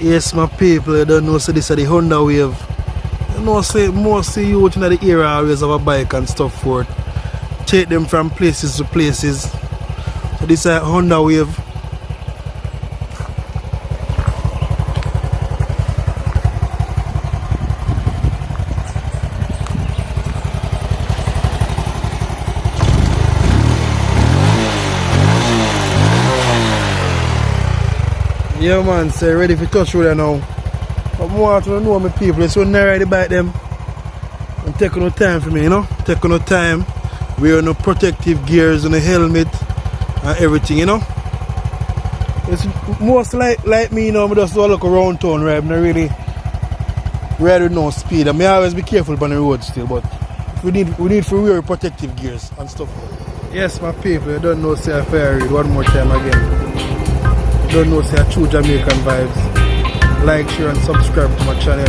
Yes, my people, you don't know, so this is the Honda Wave. You know, say most of you in the area always have a bike and stuff for it. Take them from places to places. So this is a Honda Wave. Yeah man, so ready for touch road now. But I want to know my people, so when I ride the bike them, I'm taking no time for me, you know? Taking no time, wearing no protective gears and a helmet and everything, you know? It's most like me, you know, I just do a look around town, right? I'm not really ride with no speed. I may always be careful on the road still, but we need to wear protective gears and stuff. Yes, my people, you don't know, say I fair read one more time again. Don't know, say a true Jamaican vibes. Like, share and subscribe to my channel.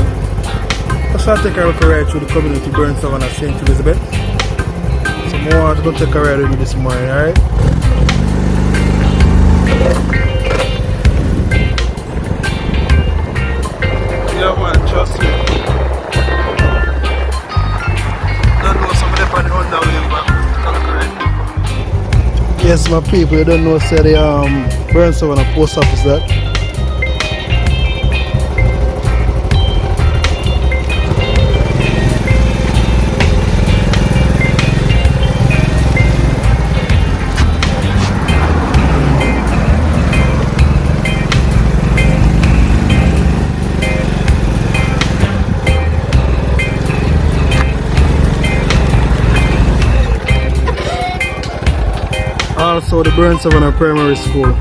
Just want to take a look right through the community Burn Savannah St. Elizabeth. So more to go take a ride with me this morning, alright? Yeah man, trust me. Don't know some of them on the Honda Wave, but yes my people, you don't know, say the Burn Savannah post office that. Also the Burn Savannah Primary School.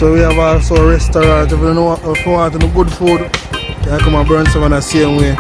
So we have also a restaurant. If you want any good food, you can come and Burn Savannah the same way.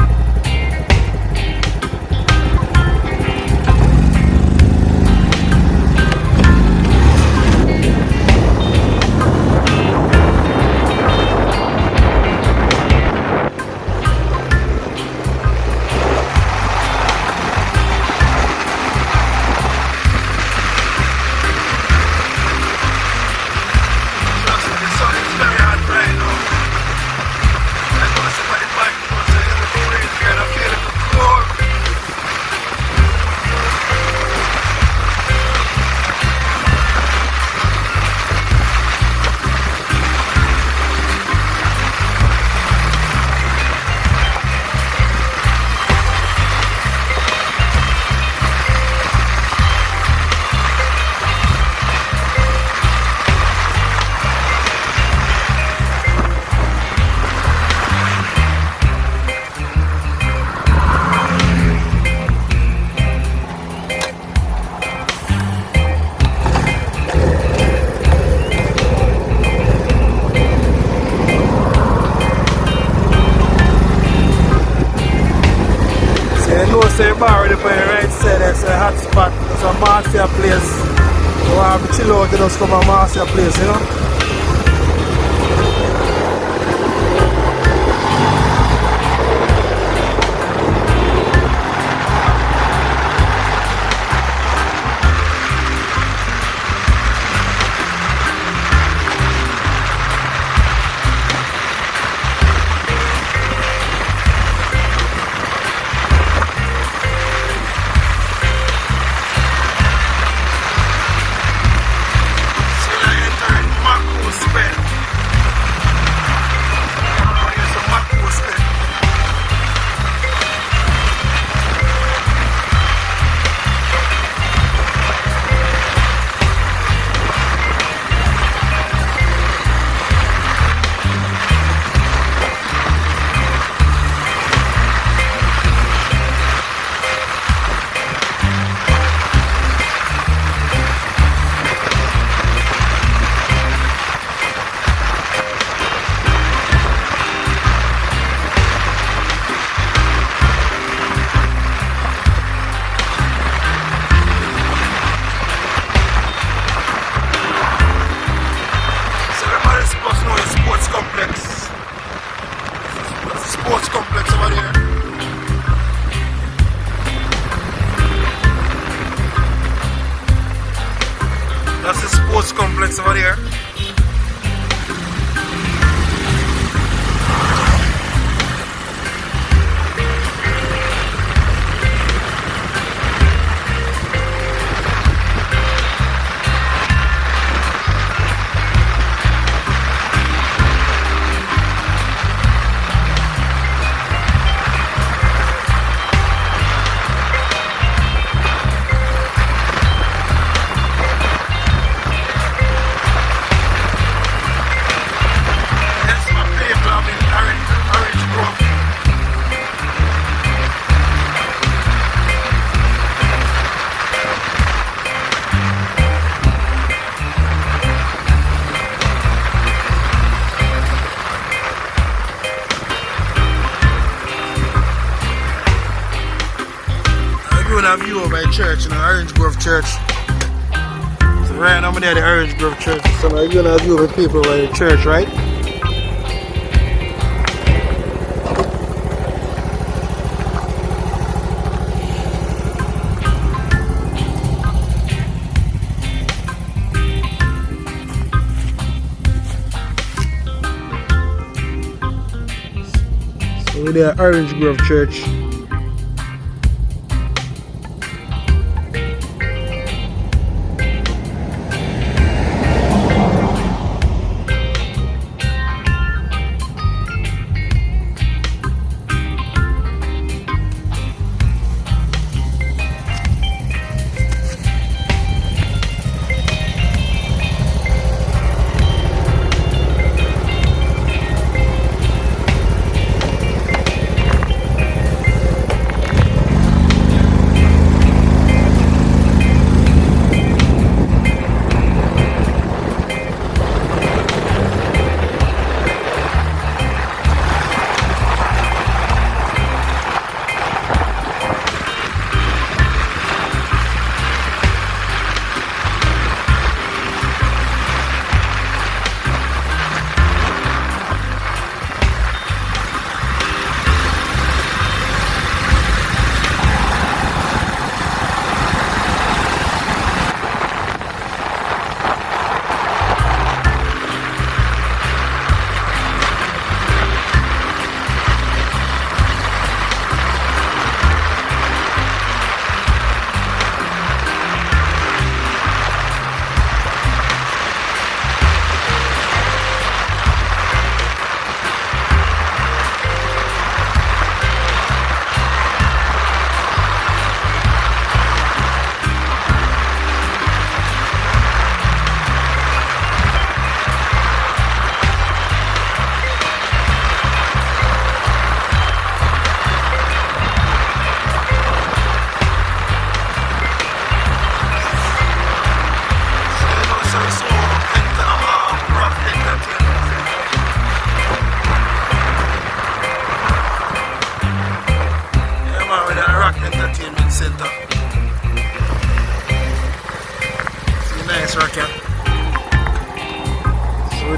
place. So I have to chill out and just come and master the place, you know. Sports complex over there. That's the sports complex over there. A view of my church, you know, Orange Grove Church. So right now I'm there at the Orange Grove Church. So I'm gonna view of the people over the church, right? So we're there at Orange Grove Church.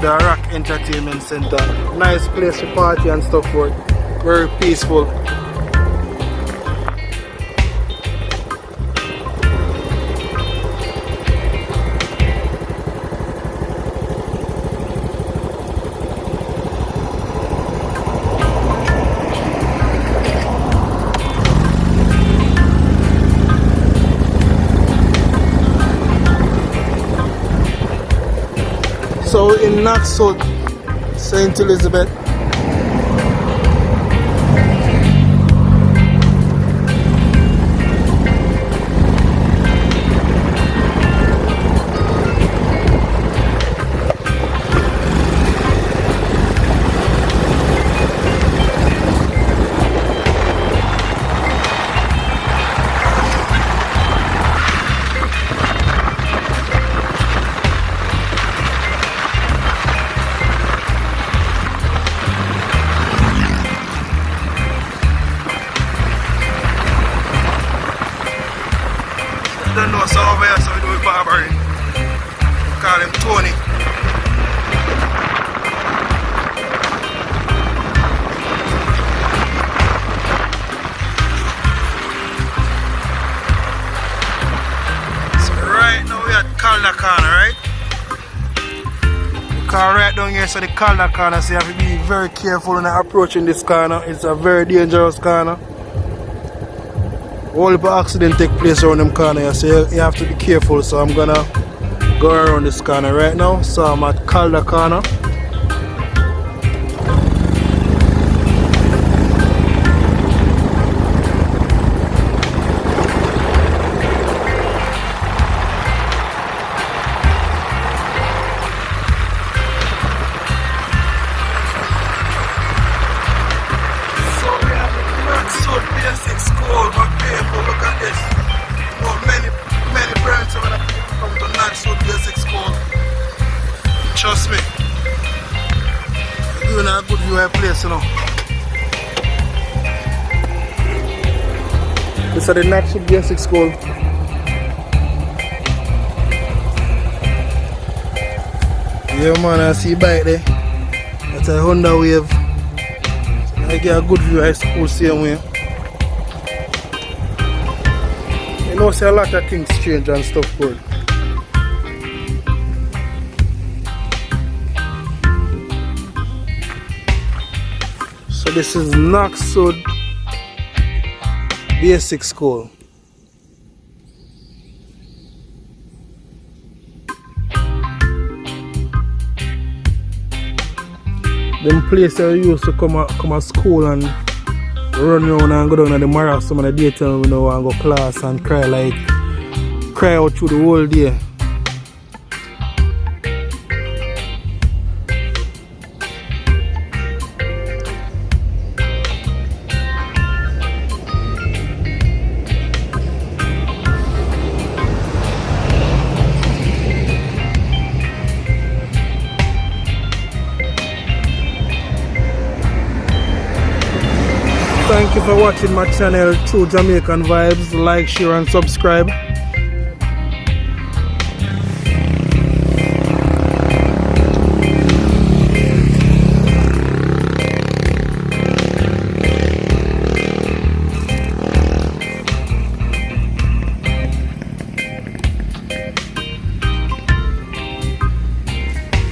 the Rock Entertainment Center. Nice place to party and stuff for it. Very peaceful. So in Knoxwood, St. Elizabeth. Don't know, so over here, so we do with barbering. Call him Tony. So right now we at Calder Corner, right? The car right down here, so the Calder Corner, so you have to be very careful when you're approaching this corner. It's a very dangerous corner. All the accidents take place around them corner, so you have to be careful. So I'm gonna go around this corner right now. So I'm at Calder Corner. Trust me, you're doing a good view of place, you know. This is the Knoxwood Basic School. Yeah man, I see bike there. That's a Honda Wave. So I get a good view of school same way. You know, see a lot of things change and stuff good. So this is Knoxwood Basic School. Them places I used to come to school and run around and go down to the marathon some of the daytime when I want to go class and cry out through the whole day. Thank you for watching my channel, True Jamaican Vibes. Like, share and subscribe.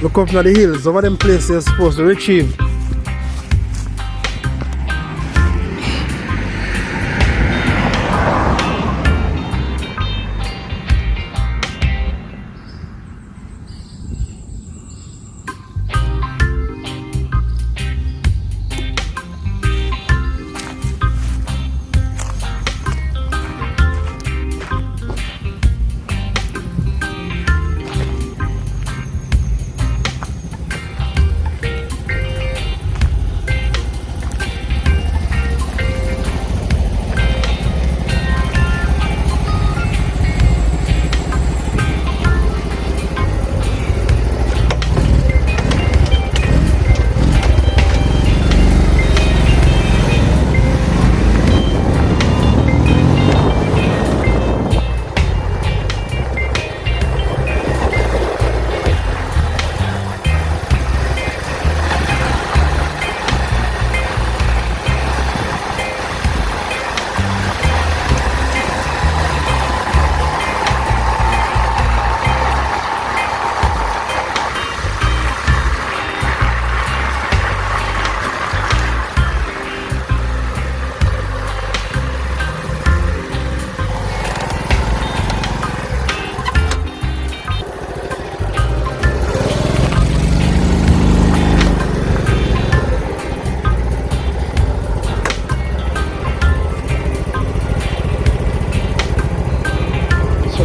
Look up to the hills, over them places you're supposed to retrieve.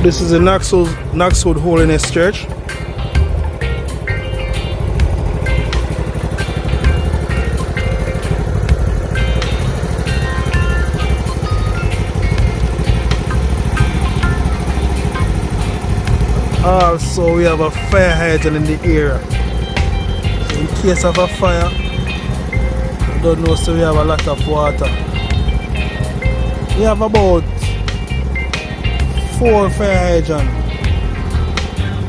This is the Knoxwood Holiness Church. Also, we have a fire hydrant in the area. So in case of a fire, I don't know, so we have a lot of water. We have about 4 fire hydrants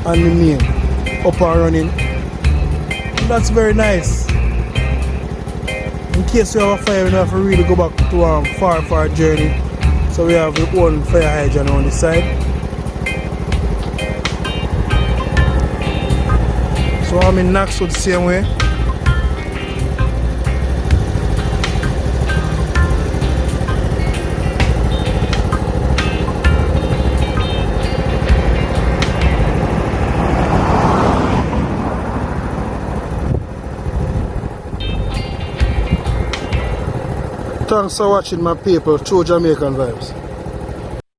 on the main, up and running. And that's very nice. In case we have a fire, we don't have to really go back to far journey. So we have our own fire hydrant on the side. So I'm in Knoxwood the same way. Thanks for watching my people, True Jamaican Vibes.